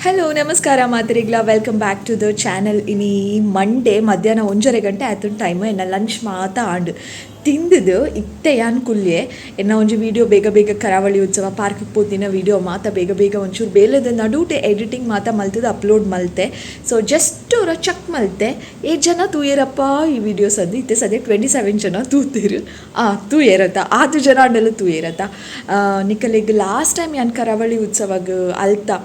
Hello ನಮಸ್ಕಾರ ಮಾತ್ರಿಗ್ಲ welcome back to the channel. ಇನಿ ಮಂಡೇ ಮಧ್ಯಾಹ್ನ 1:30 ಆಯ್ತು ಟೈಮ್ ಎನ್ನ ಲಂಚ್ ಮಾತ ಆಂಡ್ ತಿಂದದು ಇತ್ತೆ ಯಾನ್ ಕುಲ್ಯೆ ಎನ್ನ ಒಂಜಿ ವಿಡಿಯೋ ಬೇಗ ಬೇಗ ಕರಾವಳಿ ಉತ್ಸವ ಪಾರ್ಕ್ಗೆ ಪೋದಿನ ವಿಡಿಯೋ ಮಾತ ಬೇಗ ಬೇಗ ಒಂಚೂರು ಬೇಲೆದ ನಡುಟೆ ಎಡಿಟಿಂಗ್ ಮಾತ ಮಲ್ತದ ಅಪ್ಲೋಡ್ ಮಲ್ತೆ. ಸೊ ಜಸ್ಟ್ ಅವರ ಚೆಕ್ ಮಲ್ತೆ ಜನ ತೂಯೇರಪ್ಪ ಈ ವಿಡಿಯೋಸ್ ಅದು ಇತ್ತೆ ಸದ್ಯ 27 ಜನ ತೂತೀರು ತೂಯೇರತ್ತ 6 ಜನ ಅಂಡೆಲ್ಲ ತೂಯೇರತ್ತ ನಿಕಲಿಗೆ ಲಾಸ್ಟ್ ಟೈಮ್ ಯಾನ್ ಕರಾವಳಿ ಉತ್ಸವಗೆ ಅಲ್ತಾ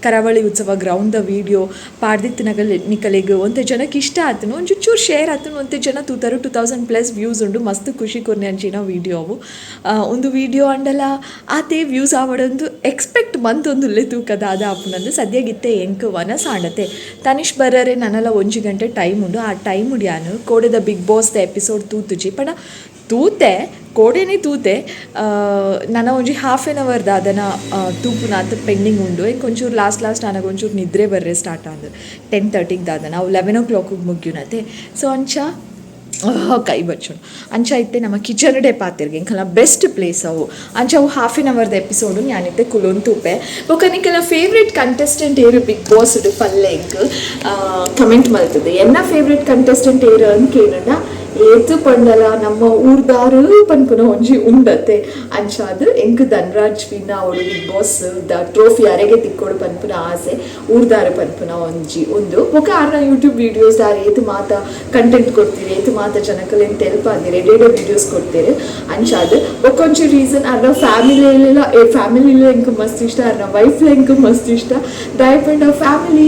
ಕರಾವಳಿ ಉತ್ಸವ ಗ್ರೌಂಡ್ದ ವೀಡಿಯೋ ಪಾಡ್ದಿತ್ತಿನಾಗ ನಿಕಲಿಗೆ ಒಂತೆ ಜನಕ್ಕೆ ಇಷ್ಟ ಆತನು ಒಂಚೂರು ಶೇರ್ ಆತನು ಒಂತೆ ಜನ ತೂತಾರು 2000+ ವ್ಯೂಸ್ ಉಂಡು ಮಸ್ತ್ ಖುಷಿ ಕೊರ್ನೆ ಅಂಚಿನ ವೀಡಿಯೋ ಅವು ಒಂದು ವೀಡಿಯೋ ಅಂಡಲ್ಲ ಆತೆ ವ್ಯೂಸ್ ಆವಡೊಂದು ಎಕ್ಸ್ಪೆಕ್ಟ್ ಮಂತೊಂದುಲ್ಲೆ ತೂಕದ ಅದ ಆಪುನಂದು ಸದ್ಯಗಿತ್ತೆ ಎಂಕ್ ವನಸ ಆಂಡತೆ ತನಿಷ್ ಬರರೆ ನನ್ನಲ್ಲ 1 ಗಂಟೆ ಟೈಮ್ ಉಂಡು ಆ ಟೈಮ್ ಉಡಿಯಾನು ಕೋಡೆದ ಬಿಗ್ ಬಾಸ್ದ ಎಪಿಸೋಡ್ ತೂತುಜಿ ಪಂಡ ತೂತೆ ಕೋಡೆನೇ ತೂತೆ ನನ್ನ ಒಂಜಿ ½ ಅದನ್ನು ತೂಪುನಾತ್ ಪೆಂಡಿಂಗ್ ಉಂಡು ಒಂಚೂರು ಲಾಸ್ಟ್ ನನಗೆ ಒಂಚೂರು ನಿದ್ರೆ ಬರ್ರೆ ಸ್ಟಾರ್ಟ್ ಆದ 10:30 ದಾದ ನಾವು 11 o'clock ಮುಗ್ಯುನತೆ. ಸೊ ಅಂಚ ಕೈ ಬಚ್ಚೋಣ ಅಂಚ ಐತೆ ನಮ್ಮ ಕಿಚನ್ ಡೇ ಪಾತಿರ್ಗೆ ಇಂಕಲ್ಲ ಬೆಸ್ಟ್ ಪ್ಲೇಸ್ ಅವು ಅಂಚ ಅವು ½ ಎಪಿಸೋಡು ഞാനിത്തെ ಕುಲೊಂದು ತೂಪೆ ಬೊಕ ನಿಕಲ ಫೇವ್ರೇಟ್ ಕಂಟೆಸ್ಟೆಂಟ್ ಏರು ಬಿಗ್ ಬಾಸ್ ಪಲ್ಲೆ ಎಂಕ್ ಕಮೆಂಟ್ ಮಲ್ತದೆ ಎನ್ನ ಫೇವ್ರೇಟ್ ಕಂಟೆಸ್ಟೆಂಟ್ ಏರು ಅಂತ ಕೇಳೋಣ ಏತು ಪಂಡಲ ನಮ್ಮ ಊರ್ದಾರು ಪನ್ಪುನ ಒಂಜಿ ಉಂಡತೆ ಅಂಚಾದ್ ಎಂಕ್ ಧನ್ರಾಜ್ ವಿನ್ನ ಅವಳು ಬಿಗ್ ಬಾಸ್ ದ ಟ್ರೋಫಿ ಅರೆಗೆ ತಿಕ್ಕೋಡು ಪನ್ಪುನ ಆಸೆ ಊರ್ದಾರು ಪನ್ಪುನ ಒಂಜಿ ಒಂದು ಬೊಕ ಆರ್ನ ಯೂಟ್ಯೂಬ್ ವೀಡಿಯೋಸ್ ದಾರ ಏತು ಮಾತ ಕಂಟೆಂಟ್ ಕೊಡ್ತೀರಿ ಏತು ಮಾತ ಜನಕಲೆನ್ ತೆಲ್ಪ ಅಂದಿರಿ ಎಡೆಡೆ ವೀಡಿಯೋಸ್ ಕೊಡ್ತೀರಿ ಅಂಚಾದ್ ಬೊಕೊಂಚಿ ರೀಸನ್ ಆರ್ನ ಫ್ಯಾಮಿಲಿಲ ಎಂಕ್ ಮಸ್ತ್ ಇಷ್ಟ ಆರ್ನ ವೈಫ್ಲ ಎಂಕ್ ಮಸ್ತ್ ಇಷ್ಟ ದಯಪಂಡ ಫ್ಯಾಮಿಲಿ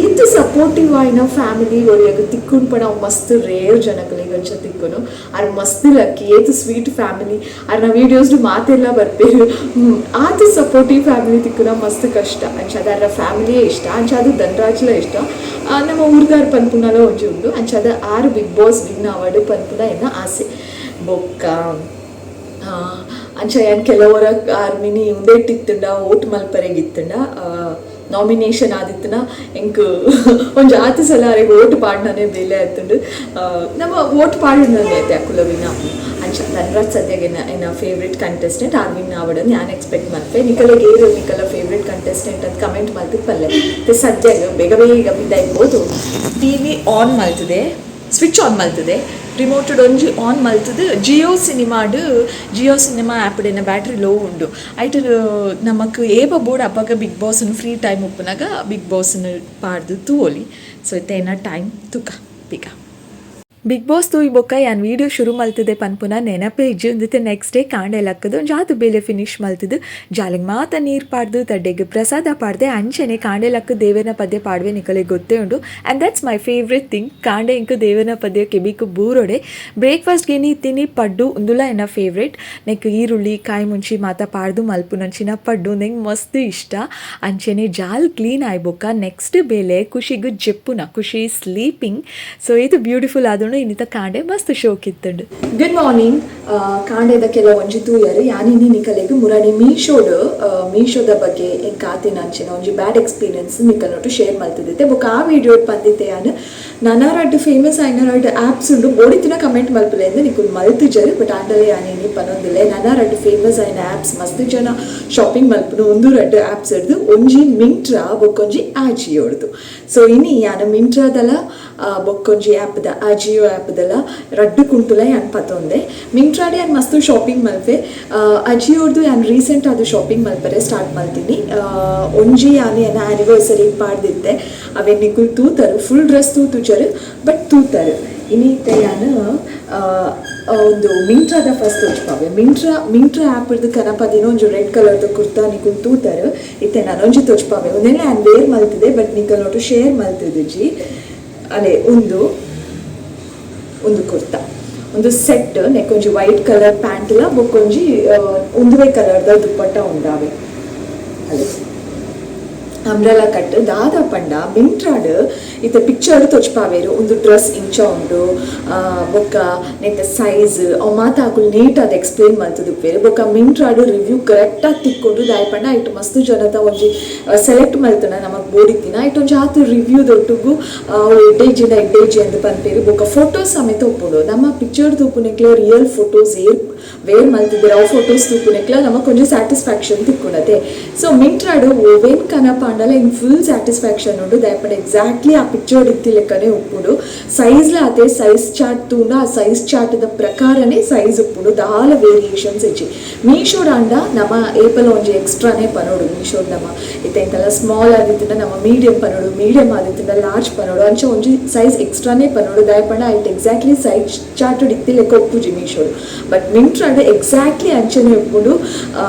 ಏತು ಸಪೋರ್ಟಿವ್ ಆಯ್ನ ಫ್ಯಾಮಿಲಿ ಒಳ್ಳೆಗ ತಿಕ್ಕುಂಡ್ ಪಣ ಮಸ್ತ್ ರೇರ್ ಜನಕಲಿಗೆ ತಿಕ್ಕನು ಅವ್ರ ಮಸ್ತ್ ಲಕ್ಕಿ ಏತು ಸ್ವೀಟ್ ಫ್ಯಾಮಿಲಿ ಅವ್ರನ್ನ ವೀಡಿಯೋಸ್ ಮಾತೆಲ್ಲ ಬರ್ತೀರಿ ಆತು ಸಪೋರ್ಟಿವ್ ಫ್ಯಾಮಿಲಿ ತಿಕ್ಕನ ಮಸ್ತ್ ಕಷ್ಟ ಅಂಚಾದ ಅವ್ರ ಫ್ಯಾಮಿಲಿಯೇ ಇಷ್ಟ ಅಂಚಾದ ಧನ್ರಾಜ್ಲ ಇಷ್ಟ ನಮ್ಮ ಊರ್ದಾರ್ ಪನ್ಪುನಲ ಒಂಜಿ ಉಂಡು ಅಂಚಾದ 6 ಬಿಗ್ ಬಾಸ್ ವಿನ್ ಅವಾರ್ಡ್ ಪನ್ಪುನ ಎನ್ನ ಆಸೆ ಬೊಕ್ಕ ಅಂಚ ಏನು ಕೆಲವರ ಮಿನಿ ಉಂದೇಟಿತ್ತುಂಡ ಓಟ್ ಮಲ್ಪರೆಗಿತ್ತುಂಡ ನಾಮಿನೇಷನ್ ಆದಿತ್ತನ ಎಂಕ್ ಒಂಜಿ 8 ಸಲ ಅವರಿಗೆ ಓಟ್ ಪಾಡ್ನೇ ಬೇಲೆ ಆಯ್ತುಂಡು ನಮ್ಮ ಓಟ್ ಪಾಡ್ನೇ ಐತೆ ಕುಲವಿನ ಅಂಚ ಧನ್ರಾಜ್ ಸದ್ಯಗೆ ಎನ್ನ ಫೇವ್ರೇಟ್ ಕಂಟೆಸ್ಟೆಂಟ್ ವಿನ್ ಆವಡನ್ನು ನಾನು ಎಕ್ಸ್ಪೆಕ್ಟ್ ಮಾಡ್ತೆ ನಿಕಲಿಗೆ ಏರು ನಿಕಲ ಫೇವ್ರೇಟ್ ಕಂಟೆಸ್ಟೆಂಟ್ ಅಂತ ಕಮೆಂಟ್ ಮಾಡ್ತಿದ್ದು ಪಲ್ಲೆ ಸದ್ಯಗೆ ಬೇಗ ಬೇಗ ಬಿದ್ದಾಯ್ಬೋದು TV ಆನ್ ಮಾಡ್ತದೆ ಸ್ವಿಚ್ ಆನ್ ಮಲ್ತದೆ ರಿಮೋಟೆಡ್ ಒಂಜಿ ಆನ್ ಮಲ್ತದೆ ಜಿಯೋ ಸಿನಿಮಾ ಆ್ಯಪ್ಡೇನ ಬ್ಯಾಟ್ರಿ ಲೋ ಉಂಡು ಐಟ್ ನಮಕ್ ಏಪ ಬೋರ್ಡ್ ಅಪ್ಪಾಗ ಬಿಗ್ ಬಾಸ್ನ ಫ್ರೀ ಟೈಮ್ ಉಪ್ಪುನಾಗ ಬಿಗ್ ಬಾಸ್ನ ಪಾಡ್ದು ತೂವೊಲಿ. ಸೊ ಇತ್ತೇನ ಟೈಮ್ ತುಕ ಬಿಗ ಬಿಗ್ ಬಾಸ್ ತೂಯಿ ಬೊಕ್ಕ ಯಾನ್ ವೀಡಿಯೋ ಶುರು ಮಲ್ತದೆ ಪನ್ಪುನ ನೆನಪೇ ಇಜ್ಜಿ ಒಂದಿತ್ತೆ ನೆಕ್ಸ್ಟ್ ಡೇ ಕಾಂಡೆ ಲಕ್ಕದು ಜಾತು ಬೇಲೆ ಫಿನಿಶ್ ಮಲ್ತದು ಜಾಲಿಗೆ ಮಾತ ನೀರು ಪಾಡ್ದು ತಡ್ಡೆಗೆ ಪ್ರಸಾದ ಪಾಡ್ದೆ ಅಂಚೆನೆ ಕಾಂಡೆ ಲಕ್ಕ ದೇವನ ಪದ್ಯ ಪಾಡ್ವೆ ನಿಕಲೆ ಗೊತ್ತೇ ಉಂಡು and that's my favourite thing ಕಾಂಡೆ ಇಂಕು ದೇವನ ಪದ್ಯ ಕೆಬಿಕು ಬೂರೊಡೆ ಬ್ರೇಕ್ಫಾಸ್ಟ್ಗೆ ನೀ ತಿನ್ನಿ ಪಡ್ಡು ಉಂದುಲ ಎನ್ನ ಫೇವ್ರೇಟ್ ನೆಕ್ ಈರುಳ್ಳಿ ಕಾಯಿ ಮುಂಚಿ ಮಾತ ಪಾಡ್ದು ಮಲ್ಪುನಂಚಿನ ಪಡ್ಡು ನೆಂಗೆ ಮಸ್ತ್ ಇಷ್ಟ ಅಂಚೆನೆ ಜಾಲ್ ಕ್ಲೀನ್ ಆಯ್ಬೊಕ್ಕ ನೆಕ್ಸ್ಟ್ ಬೇಲೆ ಖುಷಿಗೂ ಜೆಪ್ಪುನ ಖುಷಿ ಸ್ಲೀಪಿಂಗ್. ಸೊ ಇದು ಬ್ಯೂಟಿಫುಲ್ ಆದ ಇನ್ನಿತ ಕಾಂಡೆ ಮಸ್ತ್ ಶೋಕ್ ಇತ್ತುಂಡು. ಗುಡ್ ಮಾರ್ನಿಂಗ್ ಕಾಂಡೆದ ಕೆಲ ಒಂಜಿ ತೂಯರು ಯಾನಿನಿ ನಿಕಲೆಗ್ ಮುರಾಣಿ ಮೀಶೋದ ಬಗ್ಗೆ ಕಾತಿನ ಅಂಚಿನ ಒಂಜಿ ಬ್ಯಾಡ್ ಎಕ್ಸ್ಪೀರಿಯನ್ಸ್ ನಿಕಲ್ ನೋಟು ಶೇರ್ ಮಲ್ತಿದ್ದೆ ಬೊಕ ಆ ವಿಡಿಯೋ ಬಂದಿತ್ತೆ ಯಾನು ನನರಡ್ ಫೇಮಸ್ ಐನರಡ್ ಆ್ಯಪ್ಸ್ ಉಂಡು ಬೋಡಿತಿನ ಕಮೆಂಟ್ ಮಲ್ಪಲೆ ಅಂದ್ರೆ ನಿಕುಲ್ ಮಲ್ತಿಜರು ಬಟ್ ಆಂಡಲೆ ಯಾನೇನಿ ಪನೊಂದಿಲ್ಲ ನನರಡ್ ಫೇಮಸ್ ಐನ ಆ್ಯಪ್ಸ್ ಮಸ್ತ್ ಜನ ಶಾಪಿಂಗ್ ಮಲ್ಪನು ಒಂದು 2 ಆ್ಯಪ್ಸ್ ಹಿಡ್ದು ಒಂಜಿ ಮಿಂಟ್ರಾ ಬೊಕ್ಕೊಂಜಿ ಆಜಿಯೋ ಹಿಡ್ದು. ಸೊ ಇನಿ ಯಾನು ಮಿಂಟ್ರಾದಲ್ಲ ಬೊಕ್ಕೊಂಜಿ ಆ್ಯಪ್ದ ಆಜಿಯೋ ಆ್ಯಪ್ದಲ್ಲ ರಡ್ಡು ಕುಂಟುಲ ಯಾನ್ ಪತೊಂದೆ ಮಿಂಟ್ರಾಡೆ ಯಾನ್ ಮಸ್ತ್ ಶಾಪಿಂಗ್ ಮಲ್ಪೆ ಅಜಿಯೋರ್ದು ಯಾನ್ ರೀಸೆಂಟ್ ಅದು ಶಾಪಿಂಗ್ ಮಲ್ಪರೆ ಸ್ಟಾರ್ಟ್ ಮಲ್ತೀನಿ ಒಂಜಿ ಯಾನು ಏನ ಆ್ಯನಿವರ್ಸರಿ ಪಾಡ್ದಿತ್ತೆ ಅವೇ ನಿಕುಲ್ ತೂತರು ಫುಲ್ ಡ್ರೆಸ್ ತೂತುಜರು ಬಟ್ ತೂತರು ಇನ್ನಿತ್ತೆ ಯಾನು ಒಂದು ಮಿಂಟ್ರಾದ ಫಸ್ಟ್ ತೋಚ್ಪಾವೆ ಮಿಂಟ್ರಾ ಆ್ಯಪ್ ಇರ್ದು ಕನಪದಿನ ಒಂಜು ರೆಡ್ ಕಲರ್ದು ಕುರ್ತಾ ನಿಕುಲ್ ತೂತರು ಇತ್ತೆ ನಾನು ಒಂಜಿ ತೋಚ್ಪಾವೆ ಒಂದೇನೆ ಆ್ಯನ್ ವೇರ್ ಮಲ್ತಿದೆ ಬಟ್ ನಿಕಲ್ ನೋಟು ಶೇರ್ ಮಲ್ತಿದ್ದು ಜಿ ಅಲೆ ಒಂದು ಕುರ್ತಾ ಒಂದು ಸೆಟ್ ನೆಕ್ಕೊಂಜಿ ವೈಟ್ ಕಲರ್ ಪ್ಯಾಂಟ್ಲ ಬೊಕ್ಕೊಂಜಿ ಒಂದುವೆ ಕಲರ್ದ ದುಪ್ಪಟ್ಟ ಉಂಡಾವೆ ಅಲೆ ಅಂಬ್ರೆಲಾ ಕಟ್ ದಾದ ಪಂಡ ಮಿಂಟ್ರಾಡ್ ಇತ್ತ ಪಿಕ್ಚರ್ ತೋಚ್ಪಾವೇರು ಒಂದು ಡ್ರೆಸ್ ಇಂಚ ಉಂಡು ಬೊಕ್ಕ ನೆತ್ತ ಸೈಜ್ ಅವು ಮಾತಾಕುಲು ನೀಟ್ ಅದು ಎಕ್ಸ್ಪ್ಲೇನ್ ಮಲ್ತದುಪ್ಪೇರು ಬೊಕ್ಕ ಮಿಂಟ್ರಾಡ್ ರಿವ್ಯೂ ಕರೆಕ್ಟಾಗಿ ತಿಕ್ಕೊಂಡು ದಾಯ್ ಪಂಡ ಇಟ್ಟು ಮಸ್ತ್ ಜನತ ಒಂಜಿ ಸೆಲೆಕ್ಟ್ ಮಲ್ತನ ನಮಗೆ ಬೋಡಿತ್ತಿನ ಐಟೊಂಜಿ ಆತು ರಿವ್ಯೂ ದೊಟ್ಟುಗು ಎಡ್ಡೇಜಿ ಅಂದ್ ಪನ್ಪೇರು ಬೊಕ ಫೋಟೋಸ್ ಸಮೇತ ಒಪ್ಪುಂಡು ನಮ್ಮ ಪಿಕ್ಚರ್ ತೂಪುನೆಕ್ಲ ರಿಯಲ್ ಫೋಟೋಸ್ ವೇರ್ ಮಲ್ತಿದ್ದೀರ ಅವು ಫೋಟೋಸ್ ತೂಪುನೆಕ್ಲ ನಮಗೆ ಕೊಂಚ ಸ್ಯಾಟಿಸ್ಫ್ಯಾಕ್ಷನ್ ತಿಕ್ಕುಂಡತೆ ಸೊ ಮಿಂಟ್ರಾಡು ಓವೆನ್ ಕನಪ ಅಂಡಲ ಇನ್ ಫುಲ್ ಸ್ಯಾಟಿಸ್ಫ್ಯಾಕ್ಷನ್ ಉಂಡು ದಯಪಂಡ ಎಕ್ಸಾಕ್ಟ್ಲಿ ಆ ಪಿಕ್ಚರ್ ಇತ್ತಿ ಲೆಕ್ಕನೆ ಉಪ್ಪುಂಡು ಸೈಜ್ಲ ಅದೇ ಸೈಜ್ ಚಾರ್ಟ್ ತೂಂಡ ಆ ಸೈಜ್ ಚಾರ್ಟ್ದ ಪ್ರಕಾರನೇ ಸೈಜ್ ಉಪ್ಪುಂಡು ದಾಲ ವೇರಿಯೇಷನ್ಸ್ ಇಜ್ಜಿ ಮೀಶೋಡ್ ಅಂಡ ನಮ್ಮ ಏಪಲ ಒಂಜಿ ಎಕ್ಸ್ಟ್ರಾನೇ ಪನೋಡು ಮೀಶೋಡ್ ನಮ್ಮ ಇತ್ತೆಂಕಲ್ಲ ಸ್ಮಾಲ್ ಆದಿತ್ತಿಂದ ನಮ್ಮ ಮೀಡಿಯಂ ಪನೋಡು ಮೀಡಿಯಂ ಆದಿತ್ತಿಂದ ಲಾರ್ಜ್ ಪನೋಡು ಅಂಚ ಒಂಜಿ ಸೈಜ್ ಎಕ್ಸ್ಟ್ರಾನೇ ಪನೋಡು ದಯಪಂಡ ಐಟ್ ಎಕ್ಸಾಕ್ಟ್ಲಿ ಸೈಜ್ ಚಾರ್ಟ್ ಇತ್ತಿ ಲೆಕ್ಕ ಉಪ್ಪುಜಿ ಮೀಶೋಡು ಬಟ್ ಮಿಂಟ್ರಾ ಎಕ್ಸಾಕ್ಟ್ಲಿ ಅಂಚನೆ ಉಪ್ಪುಂಡು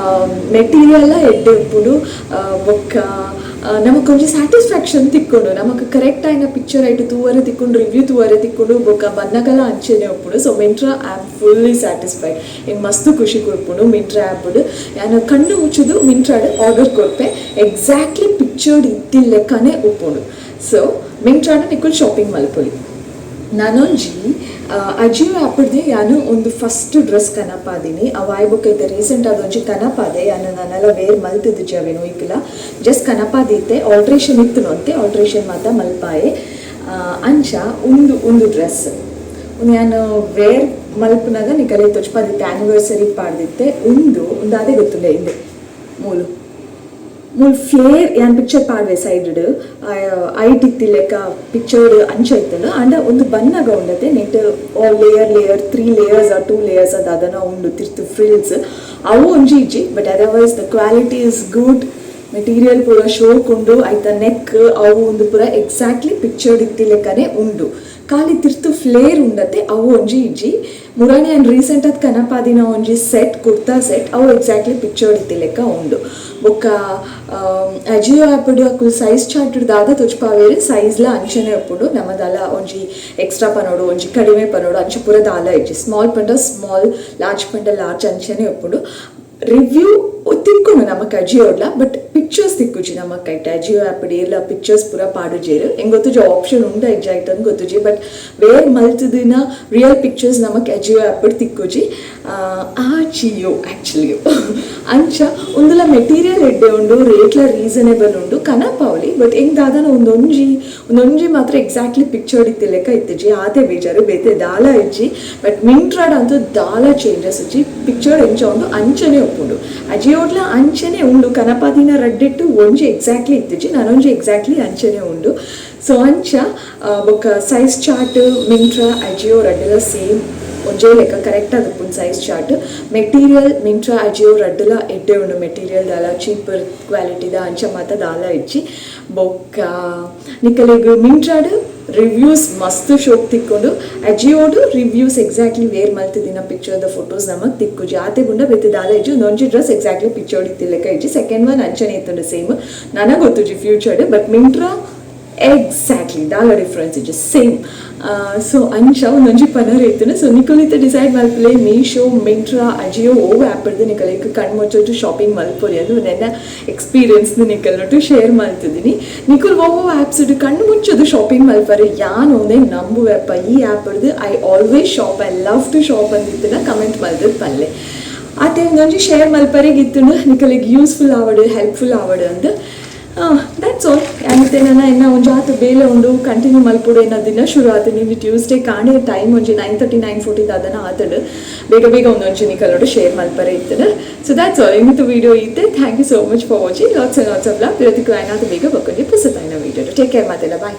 ಮೆಟೀರಿಯಲ್ ಎಡ್ಡೆ ಉಪ್ಪುಂಡು ಬೊಕ್ಕ ನಮಗೆ ಕೊಂಚ ಸ್ಯಾಟಿಸ್ಫ್ಯಾಕ್ಷನ್ ತಿಕ್ಕೊಂಡು ನಮಗೆ ಕರೆಕ್ಟ್ ಆಯ್ನ ಪಿಕ್ಚರ್ ಆಯ್ತು ತೂವರೆ ತಿಕ್ಕೊಂಡು ರಿವ್ಯೂ ತೂವರೆ ತಿಕ್ಕೊಂಡು ಬೊಕ್ಕ ಬನ್ನಗಲ ಅಂಚೆನೆ ಉಪ್ಪುಂಡು ಸೊ ಮಿಂಟ್ರಾ ಆ್ಯಪ್ ಫುಲ್ಲಿ ಸ್ಯಾಟಿಸ್ಫೈಡ್ ಇಂಗೆ ಮಸ್ತ್ ಖುಷಿ ಕೊಡ್ಪುಂಡು ಮಿಂಟ್ರಾ ಆ್ಯಪ್ ನಾನು ಕಣ್ಣು ಮುಚ್ಚುದು ಮಿಂಟ್ರಾಡ್ ಆರ್ಡರ್ ಕೊಡ್ಪೆ ಎಕ್ಸಾಕ್ಟ್ಲಿ ಪಿಕ್ಚರ್ಡ್ ಇತ್ತಿ ಲೆಕ್ಕನೆ ಉಪ್ಪುಂಡು ಸೊ ಮಿಂಟ್ರಾಡ ನಿಕ್ಕುಲ್ ಶಾಪಿಂಗ್ ಮಲ್ಪೊಲಿ ನಾನೊಂಜಿ ಅಜಿಯೋ ಆ್ಯಪ್ದು ನಾನು ಒಂದು ಫಸ್ಟ್ ಡ್ರೆಸ್ ಕನಪಾದೀನಿ ಅವಾಯ್ಬೊಕ್ಕೈತೆ ರೀಸೆಂಟ್ ಅದೊಂಜಿ ಕನಪಾದೆ ನಾನೆಲ್ಲ ವೇರ್ ಮಲ್ತಿದ್ದು ಅವೇನು ಈಗಿಲ್ಲ ಜಸ್ಟ್ ಕನಪಾದೀತೆ ಆಲ್ಟ್ರೇಷನ್ ಇತ್ತು ಅಂತೆ ಆಲ್ಟ್ರೇಷನ್ ಮಾತ ಮಲ್ಪಾಯೆ ಅಂಚ ಒಂದು ಡ್ರೆಸ್ ನಾನು ವೇರ್ ಮಲ್ಪನಾಗ ನಿಕಲೆ ತೊಚ್ಪಾದಿತ್ತೆ ಆ್ಯನಿವರ್ಸರಿ ಪಾಡ್ದಿತ್ತೆ ಒಂದು ಅದೇ ಗೊತ್ತಿಲ್ಲ ಹಿಂದೆ ಮೂಲ್ ಫ್ಲೇರ್ ಯಾನ್ ಪಿಕ್ಚರ್ ಪಾಡ್ವೆ ಸೈಡ್ ಐಟ್ ಇತ್ತಿ ಲೆಕ್ಕ ಪಿಕ್ಚರ್ಡ್ ಅಂಚ ಇತ್ತಲ್ಲ ಅಂಡ ಒಂದು ಬನ್ನಗ ಉಂಡತೆ ನೆಟ್ ಲೇಯರ್ 3 ಲೇಯರ್ಸ್ 2 ಲೇಯರ್ಸ್ ಅದನ್ನ ಉಂಡು ತಿರ್ತು ಫ್ರಿಲ್ಸ್ ಅವು ಒಂಜಿ ಇಜ್ಜಿ but otherwise the quality is good material ಪೂರ ಶೋಕ್ ಉಂಡು ಐತ ನೆಕ್ ಅವು ಒಂದು ಪೂರ ಎಕ್ಸಾಕ್ಟ್ಲಿ ಪಿಕ್ಚರ್ಡ್ ಇತ್ತಿ ಲೆಕ್ಕನೆ ಉಂಡು ಖಾಲಿ ತಿರ್ತು ಫ್ಲೇರ್ ಉಂಡತೆ ಅವು ಒಂಜಿ ಇಜ್ಜಿ ಮುರಾಣಿ ಆ್ಯಂಡ್ ರೀಸೆಂಟ್ ಅದು ಕನಪಾದಿನ ಒಂಜಿ ಸೆಟ್ ಕುರ್ತಾ ಸೆಟ್ ಅವು ಎಕ್ಸಾಕ್ಟ್ಲಿ ಪಿಕ್ಚರ್ಡ್ ಇತ್ತಿ ಲೆಕ್ಕ ಉಂಡು ಬೊಕ್ಕ ಅಜಿಯೋ ಆ್ಯಪ್ಡು ಅಕ್ಕುಲು ಸೈಜ್ ಚಾರ್ಟ್ ದಾದ ತೊಚ್ಪಾವೇರು ಸೈಜ್ಲ ಅಂಚನೆ ಉಪ್ಪುಂಡು ನಮ್ಮದಲ್ಲ ಒಂಜಿ ಎಕ್ಸ್ಟ್ರಾ ಪನೋಡು ಒಂಜಿ ಕಡಿಮೆ ಪನೋಡು ಅಂಚ ಪೂರ ದಾಲ ಇಜ್ಜಿ ಸ್ಮಾಲ್ ಪಂಡ ಸ್ಮಾಲ್ ಲಾರ್ಜ್ ಪಂಡ ಲಾರ್ಜ್ ಅಂಚನೆ ಉಪ್ಪುಂಡು ರಿವ್ಯೂ ತಿಕ್ಕೊಂಡು ನಮಕ್ ಅಜಿಯೋಡ್ಲ ಬಟ್ ಪಿಕ್ಚರ್ಸ್ ತಿಕ್ಕುಜಿ ನಮಕ್ ಐತೆ ಅಜಿಯೋ ಆ್ಯಪ್ ಏರ್ಲ ಪಿಕ್ಚರ್ಸ್ ಪೂರ ಪಾಡುಜೇರು ಹೆಂಗೆ ಗೊತ್ತುಜಿ ಆಪ್ಷನ್ ಉಂಡ ಎಜ್ಜಾಯ್ತು ಅಂತ ಗೊತ್ತುಜಿ ಬಟ್ ವೇರ್ ಮಲ್ತದಿನ ರಿಯಲ್ ಪಿಕ್ಚರ್ಸ್ ನಮಕ್ ಅಜಿಯೋ ಆ್ಯಪ್ ತಿಕ್ಕುಜಿ ಆಜಿಯೋ ಆ್ಯಕ್ಚುಲಿ ಅಂಚ ಒಂದುಲ ಮೆಟೀರಿಯಲ್ ಎಡ್ಡೆ ಉಂಡು ರೇಟ್ಲ ರೀಸನೇಬಲ್ ಉಂಡು ಕನಪಾವಲಿ ಬಟ್ ಹೆಂಗೆ ದಾದನ ಒಂದೊಂಜಿ ಮಾತ್ರ ಎಕ್ಸಾಕ್ಟ್ಲಿ ಪಿಕ್ಚರ್ಡ್ ಇತ್ತಿ ಲೆಕ್ಕ ಇತ್ತಿಜಿ ಆತೆ ಬೇಜಾರು ಬೇತೆ ದಾಲ ಇಜ್ಜಿ ಬಟ್ ಮಿಂಟ್ರಾಡ್ ಅಂತೂ ದಾಲ ಚೇಂಜಸ್ ಇಜ್ಜಿ ಪಿಕ್ಚರ್ಡ್ ಎಂಚ ಉಂಡು ಅಂಚನೆ ಉಪ್ಪುಂಡು ಅಜಿಯೋಡ್ಲ ಅಂಚನೆ ಉಂಡು ಕನಪಾದಿನ ರಡ್ಡೆಟ್ಟು ಒಂಜಿ ಎಕ್ಸಾಕ್ಟ್ಲಿ ಇತ್ತಿಜಿ ನಾನೊಂಜಿ ಎಕ್ಸಾಕ್ಟ್ಲಿ ಅಂಚನೆ ಉಂಡು ಸೊ ಅಂಚ ಬೊಕ್ಕ ಸೈಜ್ ಚಾರ್ಟ್ ಮಿಂಟ್ರಾ ಅಜಿಯೋ ರಡ್ಡೆಲ ಸೇಮ್ ಒಂಜೇ ಲೆಕ್ಕ ಕರೆಕ್ಟ್ ಆಗಿ ಉಪ್ಪುಂಡು ಸೈಜ್ ಚಾರ್ಟ್ ಮೆಟೀರಿಯಲ್ ಮಿಂಟ್ರಾ ಅಜಿಯೋ ರಡ್ಡಲ ಎಡ್ಡೆ ಉಂಡು ಮೆಟೀರಿಯಲ್ ದಾಲ ಚೀಪರ್ ಕ್ವಾಲಿಟಿದ ಅಂಚ ಮಾತ ದಾಲ ಇಜ್ಜಿ ಬೊಕ್ಕ ನಿಕಲೆಗ್ ಮಿಂಟ್ರಾಡ್ ರಿವ್ಯೂಸ್ ಮಸ್ತ್ ಶೋಕ್ ತಿಕ್ಕೊಂಡು ಅಜಿಯೋಡು ರಿವ್ಯೂಸ್ ಎಕ್ಸಾಕ್ಟ್ಲಿ ವೇರ್ ಮಲ್ತಿದ್ದಿನ ಪಿಕ್ಚರ್ದ ಫೋಟೋಸ್ ನಮಗೆ ತಿಕ್ಕುಜಿ ಆತೆ ಗುಂಡ ಬೆತ್ತೆ ದಾಲ ಇಜ್ಜಿ ಒಂದೊಂಜಿ ಡ್ರೆಸ್ ಎಕ್ಸಾಕ್ಟ್ಲಿ ಪಿಕ್ಚರ್ಡ್ ಇತ್ತಿಲೆಕ್ಕ ಇಜ್ಜಿ ಸೆಕೆಂಡ್ ಒನ್ ಅಂಚನೆ ಇತ್ತುಂಡು ಸೇಮ್ ನನಗೆ ಗೊತ್ತುಜಿ ಫ್ಯೂಚರ್ಡ್ ಬಟ್ ಮಿಂಟ್ರಾ ಎಕ್ಸಾಕ್ಟ್ಲಿ ದಾಲ ಡಿಫ್ರೆನ್ಸ್ ಇಜ್ಜಿ ಸೇಮ್ ಸೊ ಅಂಚ ಒಂದೊಂಜಿ ಪನರ್ ಇತ್ತು ಸೊ ನಿಕಲಿತ ಡಿಸೈಡ್ ಮಲ್ಪಲೆ ಮೀಶೋ ಮಿಂಟ್ರಾ ಅಜಿಯೋ ಓವ್ ಆ್ಯಪ್ ಹಿಡ್ದು ನಿಕಲಿಗೆ ಕಣ್ಣು ಮುಚ್ಚೋದು ಶಾಪಿಂಗ್ ಮಲ್ಪೊಲಿ ಅದು ನನ್ನ ಎಕ್ಸ್ಪೀರಿಯನ್ಸ್ನ ನಿಕಲ್ನೊಟ್ಟು ಶೇರ್ ಮಾಡ್ತಿದ್ದೀನಿ ನಿಕಲ್ ಓವೋ ಆ್ಯಪ್ಸ್ ಹಿಡ್ದು ಕಣ್ಣು ಮುಚ್ಚೋದು ಶಾಪಿಂಗ್ ಮಲ್ಪರೆ ಯಾನು ಒಂದೇ ನಂಬುವೆಪ್ಪ ಈ ಆ್ಯಪ್ ಹಿಡ್ದು I always shop I love to shop ಅಂದಿದ್ದನ್ನ ಕಮೆಂಟ್ ಮಲ್ದದ್ದು ಪಲ್ಲೆ ಆತೆ ಒಂದೊಂಜಿ ಶೇರ್ ಮಲ್ಪರೆಗಿತ್ತು ನಿಕಲಿಗೆ ಯೂಸ್ಫುಲ್ ಆವಡು ಹೆಲ್ಪ್ಫುಲ್ ಆವಡು ಅಂದು ದಟ್ಸ್ ಆಲ್ ಯಾನಿತ್ತೆ ನಾನು ಇನ್ನು ಒಂದು ಜಾತು ಬೇಲೆ ಉಂಡು ಕಂಟಿನ್ಯೂ ಮಲ್ಪೊಡು ಏನೋ ದಿನ ಶುರು ಆತು ನೀವು ಟ್ಯೂಸ್ಡೇ ಕಾಣೆ ಟೈಮ್ ಒಂಜಿ 9:30 9:40 ಅದನ್ನು ಆತಡು ಬೇಗ ಒಂದೊಂಜಿ ನಿಕಲೋಡು ಶೇರ್ ಮಲ್ಪರೆ ಇತ್ತು ಸೊ ದಟ್ಸ್ ಆಲ್ ಇನ್ನಿತ್ತು ವಿಡಿಯೋ ಇತ್ತೆ thank you so much for watching lots of love ಇವತ್ತಿಗೆ ಏನಾದ್ರು ಬೇಗ ಬಕ್ಕೊಂಡಿ ಪುಸ್ತಕ ವೀಡಿಯೋ ಟೇಕ್ ಕೇರ್ ಮಾತೆಲ್ಲ ಬಾಯ್